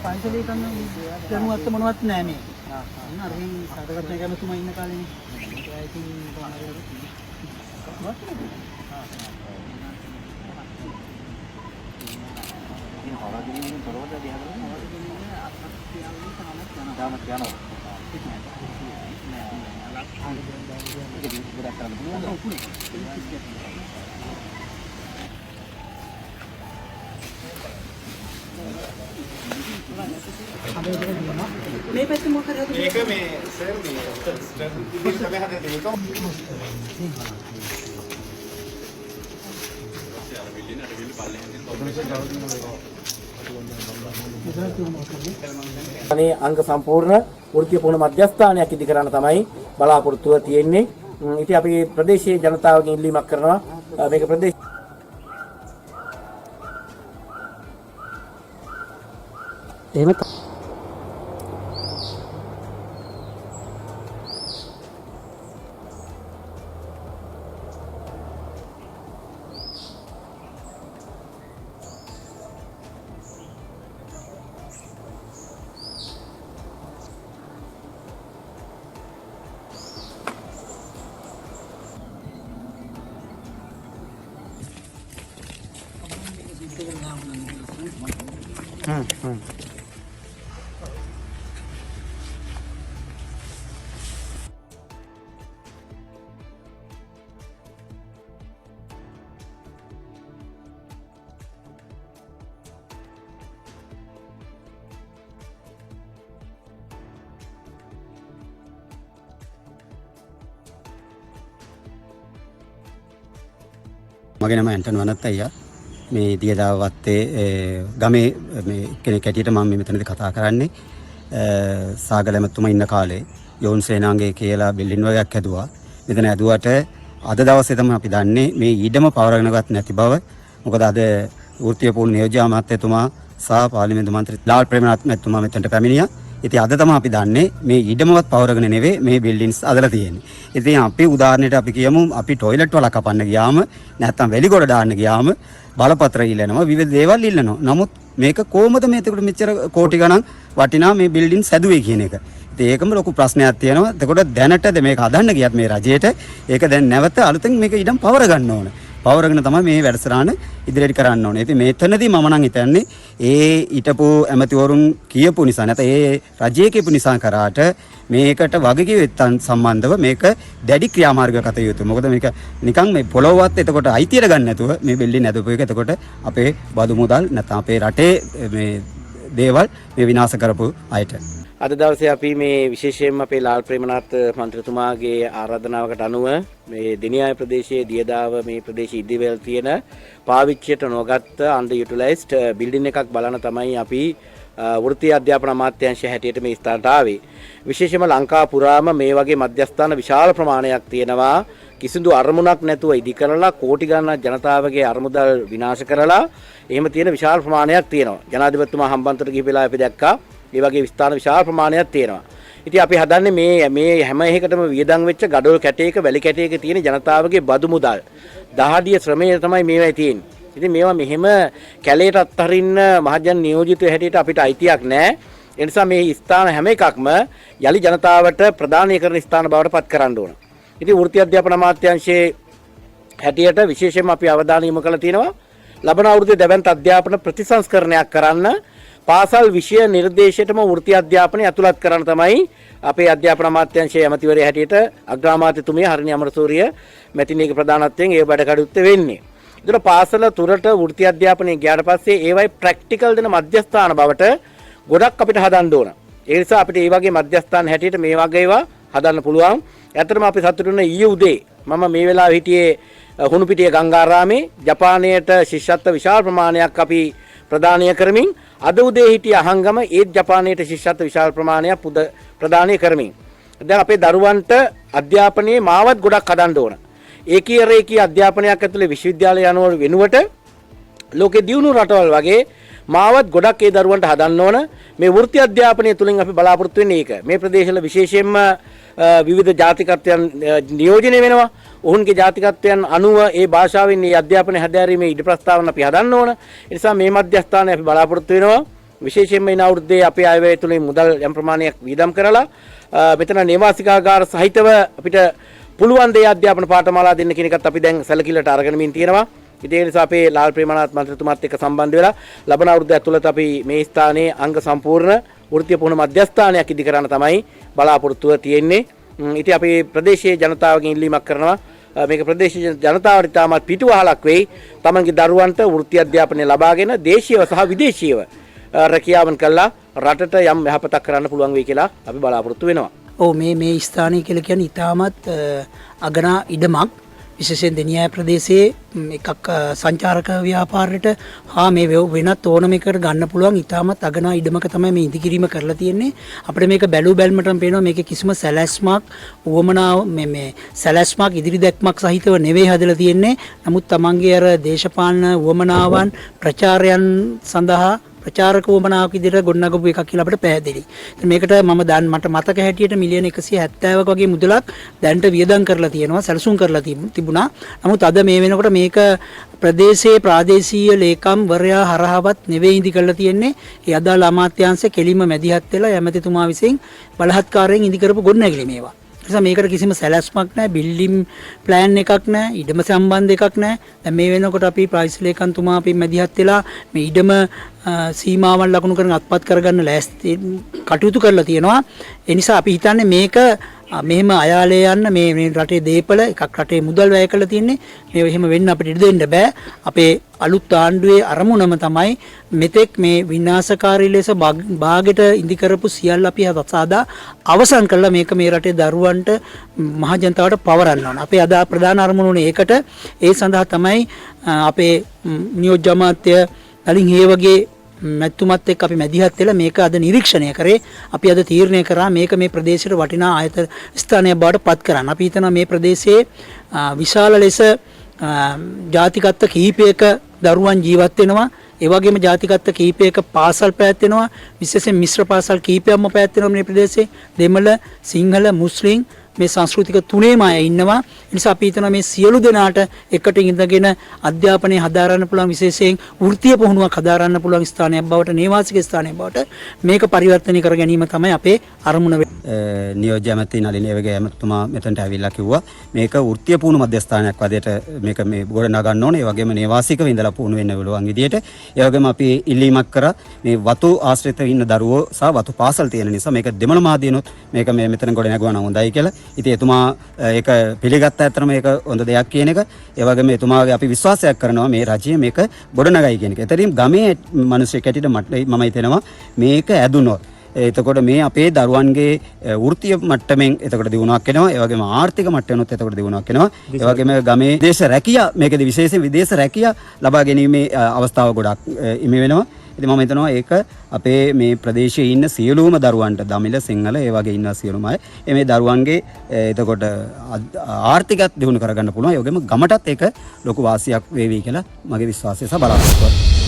පන්සලේ කන්න දැනුවත් මොනවත් නැහැ මේ. හරි සාදගත කැමතුමා ඉන්න කාලේනේ. මේ පැත්තේ මොකද හදන්නේ? මේක මේ සර් මේ ස්ටඩ් තමයි හදන්නේ මේක. අනේ අංග සම්පූර්ණ වෘත්තීය පුහුණු මධ්‍යස්ථානයක් ඉදි කරන්න තමයි බලාපොරොත්තුව තියෙන්නේ. ඉතින් අපි ප්‍රදේශීය ජනතාවගෙන් ඉල්ලීමක් කරනවා මේක ප්‍රදේශ එහෙම මගේ නම ඇන්ටන් වනත් අයියා මේ දියදාව වත්තේ ගමේ මේ කෙනෙක් ඇටියට මම මෙතනදී කතා කරන්නේ සාගල එමතුමා ඉන්න කාලේ යෝන් සේනාංගේ කියලා බිල්ඩින් වගේක් හැදුවා. මෙතන හැදුවට අද දවසේ තමයි අපි දන්නේ මේ ඊඩම පවරගෙනවත් නැති බව. මොකද අද වෘත්තීය පුහුණු නියෝජ්‍ය අමාත්‍යතුමා සහ පාර්ලිමේන්තු මන්ත්‍රී ලාල් ප්‍රේමනාත් මැතිතුමා මෙතනට පැමිණියා. ඉතින් අද තමයි අපි දන්නේ මේ ඊඩමවත් පවරගෙන නෙවෙයි මේ බිල්ඩින්ස් අදලා තියෙන්නේ. ඉතින් අපි උදාහරණයට අපි කියමු අපි টয়ලට් වල කපන්න ගියාම නැත්තම් වැලිගොඩ දාන්න ගියාම බලපත්‍ර ඉල්ලනවා විවිධ දේවල් ඉල්ලනවා. නමුත් මේක කොහොමද මේකට මෙච්චර කෝටි ගණන් වටිනා මේ බිල්ඩින්ස් හැදුවේ කියන එක. ඉතින් ඒකම ලොකු ප්‍රශ්නයක් තියෙනවා. එතකොට දැනටද මේක හදන්න ගියත් මේ රජයට ඒක දැන් නැවත අලුතෙන් මේක ඊඩම් පවර ගන්න ඕන. පවරගෙන තමයි මේ වැඩසටහන ඉදිරියට කරන්න ඕනේ. ඉතින් මේතනදී මම නම් හිතන්නේ ඒ ඊටපු ඇමතිවරුන් කියපු නිසා නැත්නම් ඒ රජයේ කියපු නිසා කරාට මේකට වගකීම් සම්බන්ධව මේක දැඩි ක්‍රියාමාර්ග ගත යුතුයි. මොකද මේක නිකන් මේ පොළොවවත් එතකොට අයිතියට ගන්න නැතුව මේ බිල්ඩින් හදපු එක එතකොට අපේ බදු මුදල් නැත්නම් අපේ රටේ මේ දේවල් මේ විනාශ කරපු අයට. අද දවසේ අපි මේ විශේෂයෙන්ම අපේ ලාල් ප්‍රේමනාත් මන්ත්‍රීතුමාගේ ආරාධනාවකට අනුව මේ දිනියාය ප්‍රදේශයේ දියදාව මේ ප්‍රදේශයේ ඉදිරිවල තියෙන පාවිච්චියට නොගත් අන්ඩර් යුටිලයිස්ඩ් බිල්ඩින් එකක් බලන තමයි අපි වෘත්තීය අධ්‍යාපන අමාත්‍යාංශය හැටියට මේ ස්ථානට ආවේ. විශේෂයෙන්ම ලංකාව පුරාම මේ වගේ මධ්‍යස්ථාන විශාල ප්‍රමාණයක් තියෙනවා. කිසිදු අරමුණක් නැතුව ඉදි කරලා කෝටි ගණනක් ජනතාවගේ අරමුදල් විනාශ කරලා එහෙම තියෙන විශාල ප්‍රමාණයක් තියෙනවා. ජනාධිපතිතුමා හම්බන්තොට ගිහිපු වෙලාවේ අපි දැක්කා මේ වගේ විස්ථාන විශාල ප්‍රමාණයක් තියෙනවා. ඉතින් අපි හදන්නේ මේ හැම එකකටම වියදම් වෙච්ච gadol කැටයක වැලි කැටයක තියෙන ජනතාවගේ බදු මුදල් දහඩිය ශ්‍රමය තමයි මේවා තියෙන්නේ. ඉතින් මේවා මෙහෙම කැලේට අත්හරින්න මහජන නියෝජිතය හැටියට අපිට අයිතියක් නැහැ. ඒ නිසා මේ ස්ථාන හැම එකක්ම යලි ජනතාවට ප්‍රදානය කරන ස්ථාන බවට පත් කරන්න ඕන. ඉතින් වෘත්තීය අධ්‍යාපන අමාත්‍යාංශයේ හැටියට විශේෂයෙන්ම අපි අවධානය යොමු කරලා තියෙනවා ලබන අවුරුද්දේ දැවැන්ත අධ්‍යාපන ප්‍රතිසංස්කරණයක් කරන්න පාසල් විෂය නිර්දේශයටම වෘත්තීය අධ්‍යාපනය ඇතුළත් කරන්න තමයි අපේ අධ්‍යාපන අමාත්‍යාංශයේ ඇමතිවරයා හැටියට අග්‍රාමාත්‍යතුමිය හරිනි අමරසූරිය මැතිණියගේ ප්‍රධානත්වයෙන් ඒ වැඩ කටයුත්ත වෙන්නේ. ඒතර පාසල තුරට වෘත්තීය අධ්‍යාපනය ගියාට පස්සේ ඒවයි ප්‍රැක්ටිකල් දෙන මධ්‍යස්ථාන බවට ගොඩක් අපිට හදන්න ඕන. ඒ නිසා අපිට මේ වගේ මධ්‍යස්ථාන හැටියට මේ වගේ ඒවා හදන්න පුළුවන්. ඇත්තටම අපි සතුටු වෙන ඊයේ උදේ මම මේ වෙලාවේ හිටියේ හුණුපිටිය ගංගාරාමේ ජපානයට ශිෂ්‍යත්ව විශාල ප්‍රමාණයක් අපි ප්‍රදානය කරමින් අද උදේ හිටිය අහංගම ඒත් ජපානයට ශිෂ්‍යත්ව විශාල ප්‍රමාණයක් ප්‍රදානය කරමින් දැන් අපේ දරුවන්ට අධ්‍යාපනයේ මාවත් ගොඩක් හදන්න ඕන. ඒකීය රේකී අධ්‍යාපනයක් ඇතුලේ විශ්වවිද්‍යාලය යනව වෙනුවට ලෝකේ දියුණු රටවල් වගේ මාවත් ගොඩක් ඒ දරුවන්ට හදන්න ඕන. මේ වෘත්ති අධ්‍යාපනය තුලින් අපි බලාපොරොත්තු වෙන්නේ ඒක. මේ ප්‍රදේශවල විශේෂයෙන්ම විවිධ ජාතිකත්වයන් නියෝජනය වෙනවා. ඔවුන්ගේ ජාතිකත්වයන් අනුව ඒ භාෂාවෙන් මේ අධ්‍යාපනය හැදෑරීමේ ඉඩ ප්‍රස්තාවන අපි හදන්න ඕන. ඒ නිසා මේ මධ්‍යස්ථානය අපි බලාපොරොත්තු වෙනවා. විශේෂයෙන්ම මේ අවුරුද්දේ අපේ අයවැය තුලින් මුදල් යම් ප්‍රමාණයක් වියදම් කරලා මෙතන නේවාසිකාගාර සහිතව අපිට පුළුවන් දේ අධ්‍යාපන පාඨමාලා දෙන්න කියන එකත් අපි දැන් සැලකිල්ලට අරගෙන මින් තියෙනවා. ඉතින් ඒ නිසා අපේ ලාල් ප්‍රේමනාත් මන්ත්‍රීතුමාත් එක්ක සම්බන්ධ වෙලා ලබන අවුරුද්ද ඇතුළත අපි මේ ස්ථානයේ අංග සම්පූර්ණ වෘත්තීය පුහුණු මධ්‍යස්ථානයක් ඉදි කරන්න තමයි බලාපොරොත්තුව තියෙන්නේ. ඉතින් අපි ප්‍රදේශීය ජනතාවගෙන් ඉල්ලීමක් කරනවා මේක ප්‍රදේශීය ජනතාවට ඉතාමත් පිටුවහලක් වෙයි. තමන්ගේ දරුවන්ට වෘත්තීය අධ්‍යාපනය ලබාගෙන දේශීයව සහ විදේශීයව රැකියාවන් කළා රටට යම් යහපතක් කරන්න පුළුවන් වෙයි කියලා අපි බලාපොරොත්තු වෙනවා. ඔව් මේ ස්ථානය කියලා කියන්නේ ඉතාමත් අගනා ඉඩමක්. විශේෂයෙන් දෙනියාය ප්‍රදේශයේ එකක් සංචාරක ව්‍යාපාරයට හා මේ වෙනත් ඕනම එකකට ගන්න පුළුවන් ඉතාමත් අගනා ඉඩමක තමයි මේ ඉදිකිරීම කරලා තියෙන්නේ. අපිට මේක බැලු බැලමටම පේනවා මේකේ කිසිම සැලැස්මක් උවමනාව මේ සැලැස්මක් ඉදිරි දැක්මක් සහිතව නෙවෙයි හදලා තියෙන්නේ. නමුත් තමන්ගේ අර දේශපාලන උවමනාවන් ප්‍රචාරයන් සඳහා ප්‍රචාරක වමනාවක් විදිහට ගොඩනගපු එකක් කියලා අපිට පැහැදිලි. ඉතින් මේකට මම දැන් මට මතක හැටියට මිලියන 170ක වගේ මුදලක් දැන්ට වියදම් කරලා තියෙනවා, සැලසුම් කරලා තිබුණා. නමුත් අද මේ වෙනකොට මේක ප්‍රදේශයේ ප්‍රාදේශීය ලේකම් වරයා හරහාවත් නෙවෙයි ඉදි කරලා තියෙන්නේ. ඒ අදාළ අමාත්‍යාංශ කෙලින්ම මැදිහත් වෙලා ඇමතිතුමා විසින් බලහත්කාරයෙන් ඉදි කරපු ගොඩනැගිලි මේවා. නිසා මේකට කිසිම සැලැස්මක් නැහැ, බිල්ඩින් ප්ලෑන් එකක් නැහැ, ඉඩම සම්බන්ධ එකක් නැහැ. දැන් මේ වෙනකොට අපි ප්‍රයිස් ලේකම්තුමා අපි මැදිහත් වෙලා මේ ඉඩම සීමාවන් ලකුණු කරගෙන අත්පත් කරගන්න ලෑස්ති කටයුතු කරලා තියෙනවා. ඒ නිසා අපි හිතන්නේ මේක මෙහෙම අයාලේ යන්න මේ රටේ දේපල එකක් රටේ මුදල් වැය කරලා තියෙන්නේ. මේ එහෙම වෙන්න අපිට ඉඩ දෙන්න බෑ. අපේ අලුත් ආණ්ඩුවේ අරමුණම තමයි මෙතෙක් මේ විනාශකාරී ලෙස භාගයට ඉදි කරපු සියල්ල අපි සාදා අවසන් කළා. මේක මේ රටේ දරුවන්ට මහ ජනතාවට පවරන්න ඕන. අපේ අද ප්‍රධාන අරමුණුනේ ඒකට. ඒ සඳහා තමයි අපේ නියෝජ්‍ය අමාත්‍ය නලින් හේවගේ මැතිතුමත් එක්ක අපි මැදිහත් වෙලා මේක අද නිරීක්ෂණය කරේ. අපි අද තීරණය කරා මේක මේ ප්‍රදේශයට වටිනා ආයතන ස්ථානයක් බවට පත් කරන්න. අපි හිතනවා මේ ප්‍රදේශයේ විශාල ලෙස ජාතිකත්ව කිහිපයක දරුවන් ජීවත් වෙනවා. ඒ වගේම ජාතිකත්ව කිහිපයක පාසල් පැවැත්වෙනවා. විශේෂයෙන් මිශ්‍ර පාසල් කිහිපයක්ම පැවැත්වෙනවා මේ ප්‍රදේශයේ. දෙමළ, සිංහල, මුස්ලිම් මේ සංස්කෘතික තුනේම අය ඉන්නවා. ඒ නිසා අපි හිතනවා මේ සියලු දෙනාට එකට ඉඳගෙන අධ්‍යාපනය හදාරන්න පුළුවන්, විශේෂයෙන් වෘත්තීය පුහුණුවක් හදාරන්න පුළුවන් ස්ථානයක් බවට, නේවාසික ස්ථානයක් බවට මේක පරිවර්තනය කර ගැනීම තමයි අපේ අරමුණ. නියෝජ්‍ය ඇමති නලින් හේවගේ ඇමතුමා මෙතනට ඇවිල්ලා කිව්වා මේක වෘත්තීය පුහුණු මධ්‍යස්ථානයක් වශයෙන් මේක මේ ගොඩ නගන්න ඕනේ. ඒ වගේම නේවාසිකව ඉඳලා පුහුණු වෙන්න පුළුවන් විදියට. ඒ වගේම අපි ඉල්ලීමක් කරා මේ වතු ආශ්‍රිතව ඉන්න දරුවෝ සහ වතු පාසල් තියෙන නිසා මේක දෙමළ මාධ්‍යනොත් මේක මේ මෙතන ගොඩ නැගුවා නම් හොඳයි කියලා. ඉතින් එතුමා ඒක පිළිගත්ත ඇත්තටම මේක හොඳ දෙයක් කියන එක. ඒ වගේම එතුමාගේ අපි විශ්වාසයක් කරනවා මේ රජය මේක ගොඩනගයි කියන එක. ඒතරින් ගමේ මිනිස්සු කැටියට මම හිතනවා මේක ඇදුනොත් එතකොට මේ අපේ දරුවන්ගේ වෘත්තීය මට්ටමින් එතකොට දිනුවක් වෙනවා. ඒ වගේම ආර්ථික මට්ටමනොත් එතකොට දිනුවක් වෙනවා. ඒ වගේම ගමේ දේශ රැකියා මේකදී විශේෂයෙන් විදේශ රැකියා ලබා ගැනීමේ අවස්ථාව ගොඩක් හිමි වෙනවා. ඉතින් මම හිතනවා ඒක අපේ මේ ප්‍රදේශයේ ඉන්න සියලුම දරුවන්ට දමිළ සිංහල ඒ වගේ ඉන්න සියලුම අය මේ දරුවන්ගේ එතකොට ආර්ථිකත් දියුණු කරගන්න පුළුවන්. ඒ වගේම ගමටත් ඒක ලොකු වාසියක් වේවි කියලා මගේ විශ්වාසය සහ බලාපොරොත්තුවයි.